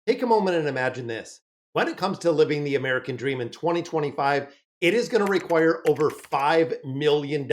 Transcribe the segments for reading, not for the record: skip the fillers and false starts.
Take a moment and imagine this. When it comes to living the American dream in 2025, it is going to require over $5 million.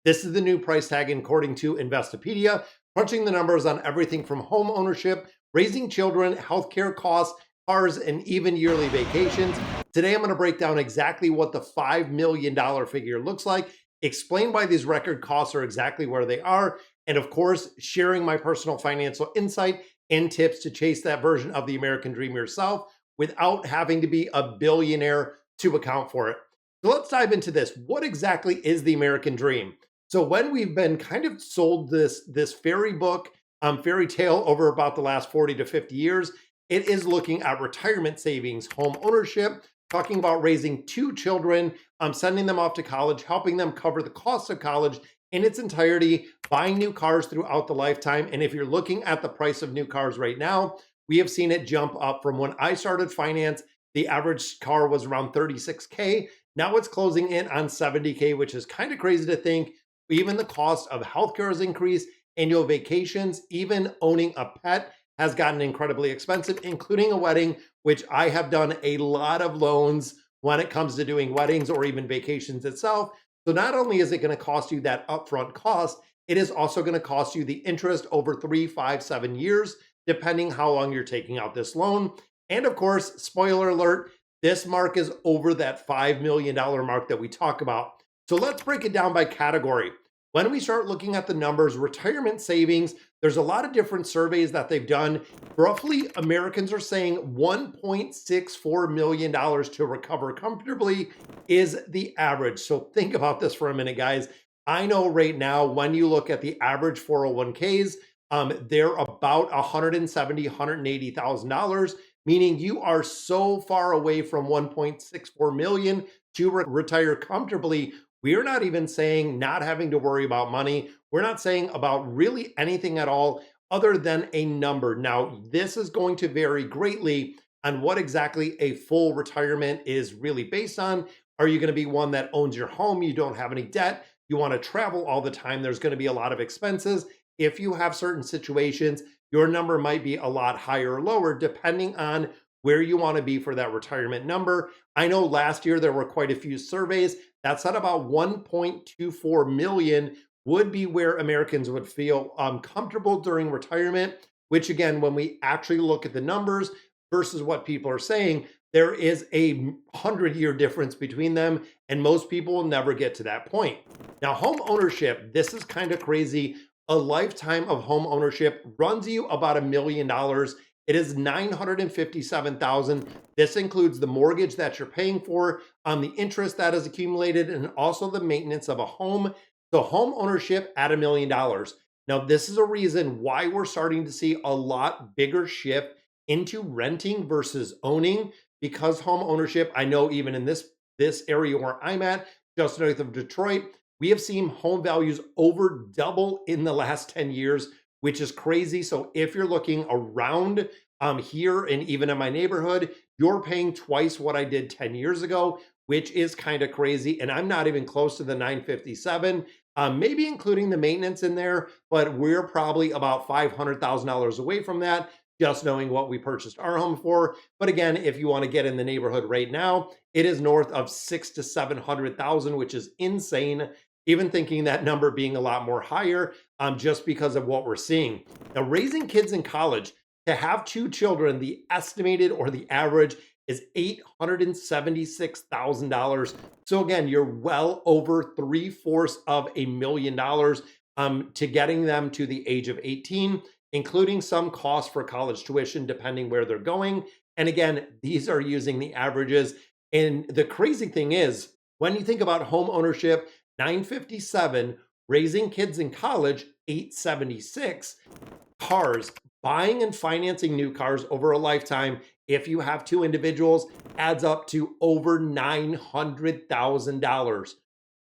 This is the new price tag according to Investopedia, crunching the numbers on everything from home ownership, raising children, healthcare costs, cars, and even yearly vacations. Today, I'm going to break down exactly what the $5 million figure looks like, explain why these record costs are exactly where they are, and of course, sharing my personal financial insight and tips to chase that version of the American dream yourself without having to be a billionaire to account for it. So let's dive into this. What exactly is the American dream? So when we've been kind of sold this fairy book, fairy tale over about the last 40 to 50 years, it is looking at retirement savings, home ownership, talking about raising two children, sending them off to college, helping them cover the cost of college in its entirety, buying new cars throughout the lifetime. And if you're looking at the price of new cars right now, we have seen it jump up from when I started finance. The average car was around 36K. Now it's closing in on 70K, which is kind of crazy to think. Even the cost of healthcare has increased, annual vacations, even owning a pet has gotten incredibly expensive, including a wedding, which I have done a lot of loans when it comes to doing weddings or even vacations itself. So not only is it going to cost you that upfront cost, it is also going to cost you the interest over 3, 5, 7 years, depending how long you're taking out this loan. And of course, spoiler alert, this mark is over that $5 million mark that we talk about. So let's break it down by category. When we start looking at the numbers, retirement savings, there's a lot of different surveys that they've done. Roughly, Americans are saying $1.64 million to recover comfortably is the average. So think about this for a minute, guys. I know right now, when you look at the average 401ks, they're about $170,000, $180,000, meaning you are so far away from 1.64 million to retire comfortably. We're not even saying not having to worry about money. We're not saying about really anything at all other than a number. Now, this is going to vary greatly on what exactly a full retirement is really based on. Are you going to be one that owns your home? You don't have any debt. You want to travel all the time. There's going to be a lot of expenses. If you have certain situations, your number might be a lot higher or lower depending on where you want to be for that retirement number. I know last year there were quite a few surveys that said about 1.24 million would be where Americans would feel comfortable during retirement, which again, when we actually look at the numbers versus what people are saying, there is a 100-year difference between them, and most people will never get to that point. Now, home ownership, this is kind of crazy. A lifetime of home ownership runs you about $1 million. It is $957,000. This includes the mortgage that you're paying for, the interest that is accumulated, and also the maintenance of a home. So home ownership at $1 million. Now, this is a reason why we're starting to see a lot bigger shift into renting versus owning, because home ownership, I know even in this area where I'm at, just north of Detroit, we have seen home values over double in the last 10 years, which is crazy. So if you're looking around here and even in my neighborhood, you're paying twice what I did 10 years ago, which is kind of crazy. And I'm not even close to the 957, maybe including the maintenance in there, but we're probably about $500,000 away from that, just knowing what we purchased our home for. But again, if you want to get in the neighborhood right now, it is north of 600,000 to 700,000, which is insane. Even thinking that number being a lot more higher, just because of what we're seeing. Now, raising kids in college, to have two children, the estimated or the average is $876,000. So again, you're well over 3/4 of $1 million to getting them to the age of 18, including some costs for college tuition, depending where they're going. And again, these are using the averages. And the crazy thing is, when you think about home ownership, 957, raising kids in college, 876, cars, buying and financing new cars over a lifetime, if you have two individuals, adds up to over $900,000.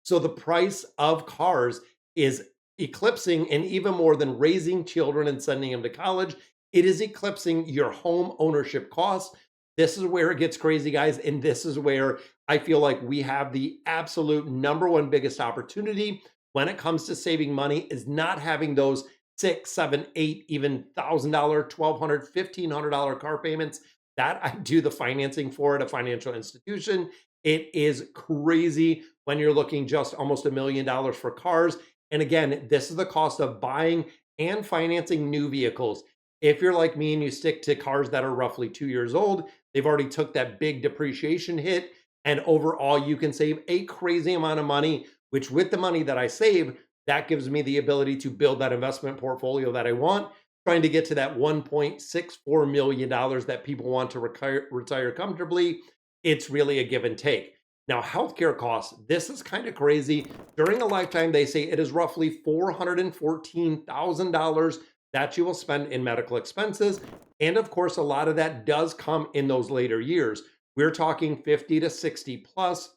So the price of cars is eclipsing, and even more than raising children and sending them to college, it is eclipsing your home ownership costs. This is where it gets crazy, guys. And this is where I feel like we have the absolute number one biggest opportunity when it comes to saving money, is not having those six, seven, eight, even $1,000, $1,200, $1,500 car payments that I do the financing for at a financial institution. It is crazy when you're looking just almost $1 million for cars. And again, this is the cost of buying and financing new vehicles. If you're like me and you stick to cars that are roughly 2 years old, they've already took that big depreciation hit. And overall, you can save a crazy amount of money, which with the money that I save, that gives me the ability to build that investment portfolio that I want, trying to get to that $1.64 million that people want to retire comfortably. It's really a give and take. Now, healthcare costs, this is kind of crazy. During a lifetime, they say it is roughly $414,000 that you will spend in medical expenses. And of course, a lot of that does come in those later years. We're talking 50 to 60 plus.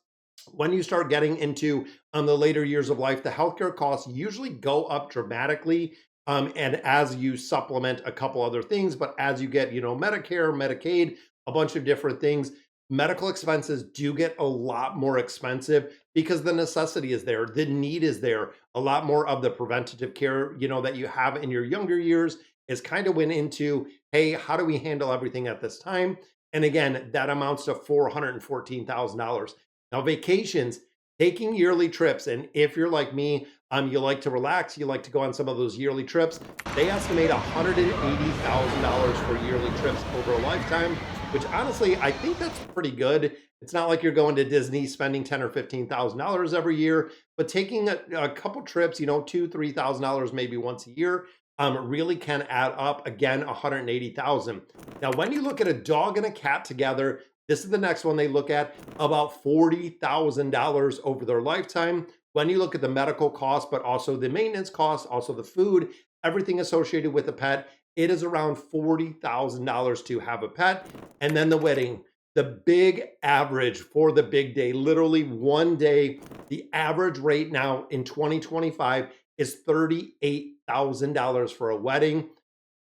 When you start getting into the later years of life, the healthcare costs usually go up dramatically. And as you supplement a couple other things, but as you get, Medicare, Medicaid, a bunch of different things, medical expenses do get a lot more expensive because the necessity is there, the need is there. A lot more of the preventative care, that you have in your younger years is kind of went into, hey, how do we handle everything at this time? And again, that amounts to $414,000. Now, vacations, taking yearly trips, and if you're like me, you like to relax, you like to go on some of those yearly trips, they estimate $180,000 for yearly trips over a lifetime, which honestly, I think that's pretty good. It's not like you're going to Disney spending $10,000 or $15,000 every year, but taking a couple trips, $2,000, $3,000 maybe once a year, really can add up. Again, 180,000. Now, when you look at a dog and a cat together, this is the next one they look at, about $40,000 over their lifetime. When you look at the medical costs, but also the maintenance costs, also the food, everything associated with a pet, it is around $40,000 to have a pet. And then the wedding, the big average for the big day, literally one day, the average rate now in 2025 is $38,000 for a wedding.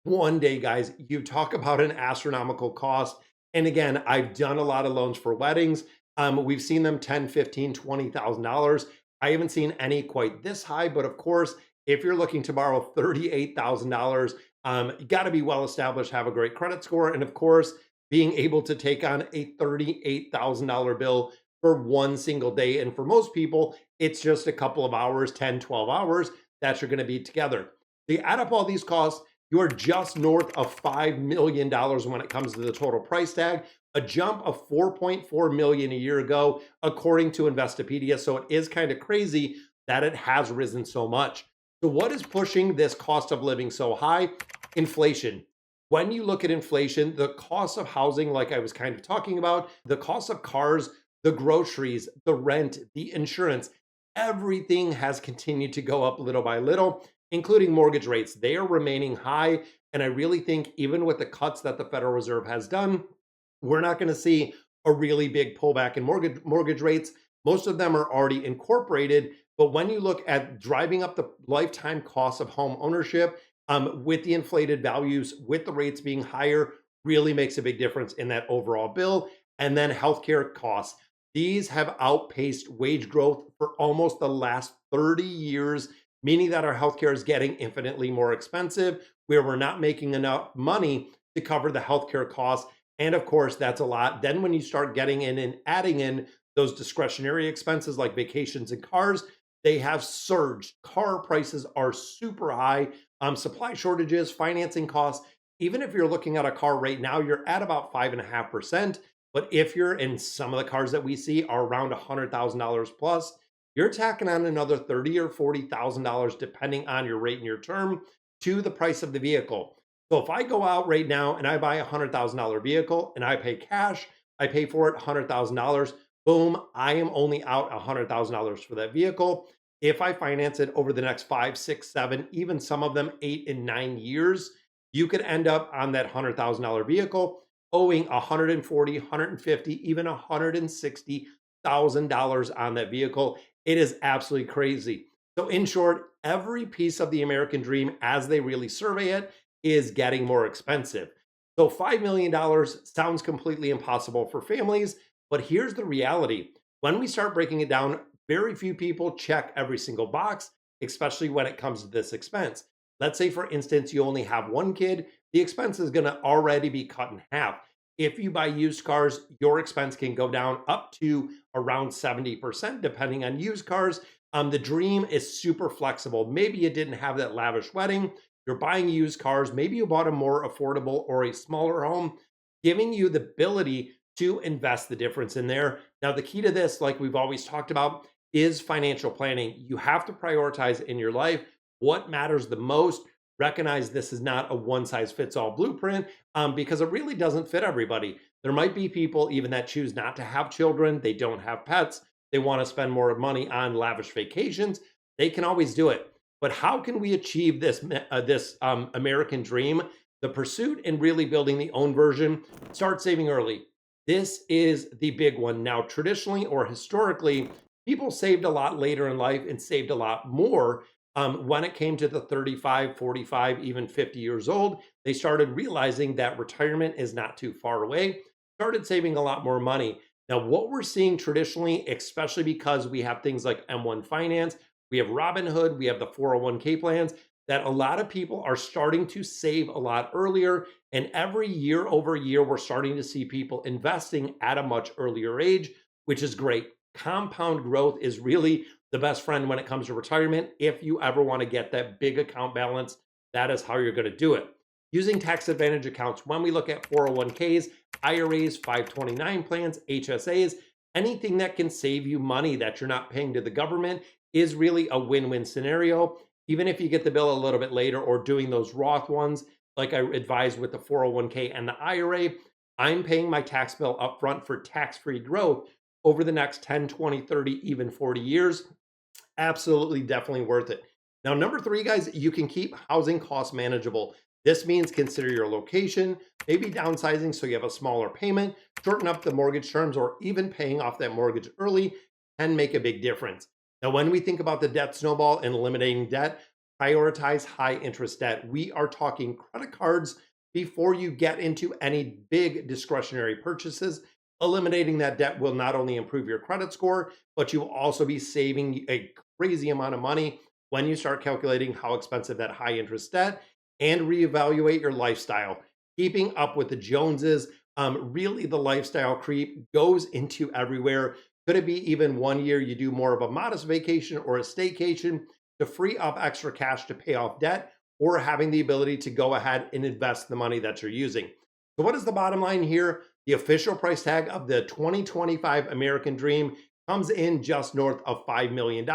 One day, guys, you talk about an astronomical cost. And again, I've done a lot of loans for weddings. We've seen them 10, 15, $20,000. I haven't seen any quite this high, but of course, if you're looking to borrow $38,000, you got to be well established, have a great credit score, and of course, being able to take on a $38,000 bill for one single day. And for most people, it's just a couple of hours, 10, 12 hours that you're going to be together. So you add up all these costs, you are just north of $5 million when it comes to the total price tag, a jump of 4.4 million a year ago, according to Investopedia. So it is kind of crazy that it has risen so much. So what is pushing this cost of living so high? Inflation. When you look at inflation, the cost of housing, like I was kind of talking about, the cost of cars, the groceries, the rent, the insurance, everything has continued to go up little by little, including mortgage rates. They are remaining high. And I really think even with the cuts that the Federal Reserve has done, we're not going to see a really big pullback in mortgage rates. Most of them are already incorporated. But when you look at driving up the lifetime cost of home ownership, with the inflated values, with the rates being higher, really makes a big difference in that overall bill. And then healthcare costs. These have outpaced wage growth for almost the last 30 years, meaning that our healthcare is getting infinitely more expensive, where we're not making enough money to cover the healthcare costs. And of course, that's a lot. Then when you start getting in and adding in those discretionary expenses like vacations and cars, they have surged. Car prices are super high. Supply shortages, financing costs. Even if you're looking at a car right now, you're at about 5.5%. But if you're in some of the cars that we see are around $100,000 plus, you're tacking on another $30,000 or $40,000 depending on your rate and your term to the price of the vehicle. So if I go out right now and I buy a $100,000 vehicle and I pay cash, I pay for it $100,000. Boom, I am only out $100,000 for that vehicle. If I finance it over the next 5, 6, 7, even some of them 8 and 9 years, you could end up on that $100,000 vehicle owing 140, 150, even $160,000 on that vehicle. It is absolutely crazy. So in short, every piece of the American dream, as they really survey it, is getting more expensive. So $5 million sounds completely impossible for families, but here's the reality. When we start breaking it down, very few people check every single box, especially when it comes to this expense. Let's say, for instance, you only have one kid, the expense is going to already be cut in half. If you buy used cars, your expense can go down up to around 70%, depending on used cars. The dream is super flexible. Maybe you didn't have that lavish wedding. You're buying used cars. Maybe you bought a more affordable or a smaller home, giving you the ability to invest the difference in there. Now, the key to this, like we've always talked about, is financial planning. You have to prioritize in your life what matters the most. Recognize this is not a one size fits all blueprint, because it really doesn't fit everybody. There might be people even that choose not to have children, they don't have pets, they want to spend more money on lavish vacations. They can always do it. But how can we achieve this American dream? The pursuit and really building the own version. Start saving early. This is the big one. Now, traditionally or historically, people saved a lot later in life and saved a lot more. When it came to the 35, 45, even 50 years old, they started realizing that retirement is not too far away, started saving a lot more money. Now, what we're seeing traditionally, especially because we have things like M1 Finance, we have Robinhood, we have the 401k plans, that a lot of people are starting to save a lot earlier. And every year over year, we're starting to see people investing at a much earlier age, which is great. Compound growth is really the best friend when it comes to retirement. If you ever want to get that big account balance, that is how you're going to do it. Using tax advantage accounts, when we look at 401ks, IRAs, 529 plans, HSAs, anything that can save you money that you're not paying to the government is really a win-win scenario. Even if you get the bill a little bit later, or doing those Roth ones, like I advised with the 401k and the IRA, I'm paying my tax bill upfront for tax-free growth over the next 10, 20, 30, even 40 years. Absolutely, definitely worth it. Now, number three, guys, you can keep housing costs manageable. This means consider your location, maybe downsizing so you have a smaller payment, shorten up the mortgage terms, or even paying off that mortgage early can make a big difference. Now, when we think about the debt snowball and eliminating debt, prioritize high interest debt. We are talking credit cards before you get into any big discretionary purchases. Eliminating that debt will not only improve your credit score, but you will also be saving a crazy amount of money when you start calculating how expensive that high interest debt, and reevaluate your lifestyle. Keeping up with the Joneses, really the lifestyle creep goes into everywhere. Could it be even one year you do more of a modest vacation or a staycation to free up extra cash to pay off debt, or having the ability to go ahead and invest the money that you're using? So, what is the bottom line here? The official price tag of the 2025 American Dream comes in just north of $5 million,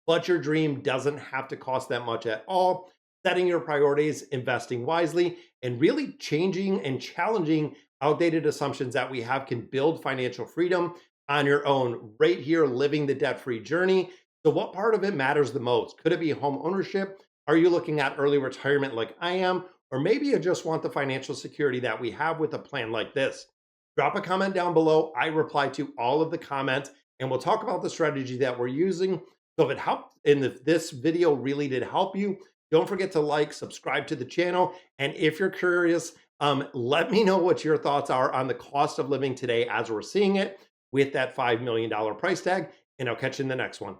but your dream doesn't have to cost that much at all. Setting your priorities, investing wisely, and really changing and challenging outdated assumptions that we have can build financial freedom on your own, right here, living the debt free journey. So, what part of it matters the most? Could it be home ownership? Are you looking at early retirement like I am? Or maybe you just want the financial security that we have with a plan like this. Drop a comment down below. I reply to all of the comments, and we'll talk about the strategy that we're using. So if it helped, and if this video really did help you, don't forget to like, subscribe to the channel. And if you're curious, let me know what your thoughts are on the cost of living today as we're seeing it with that $5 million price tag. And I'll catch you in the next one.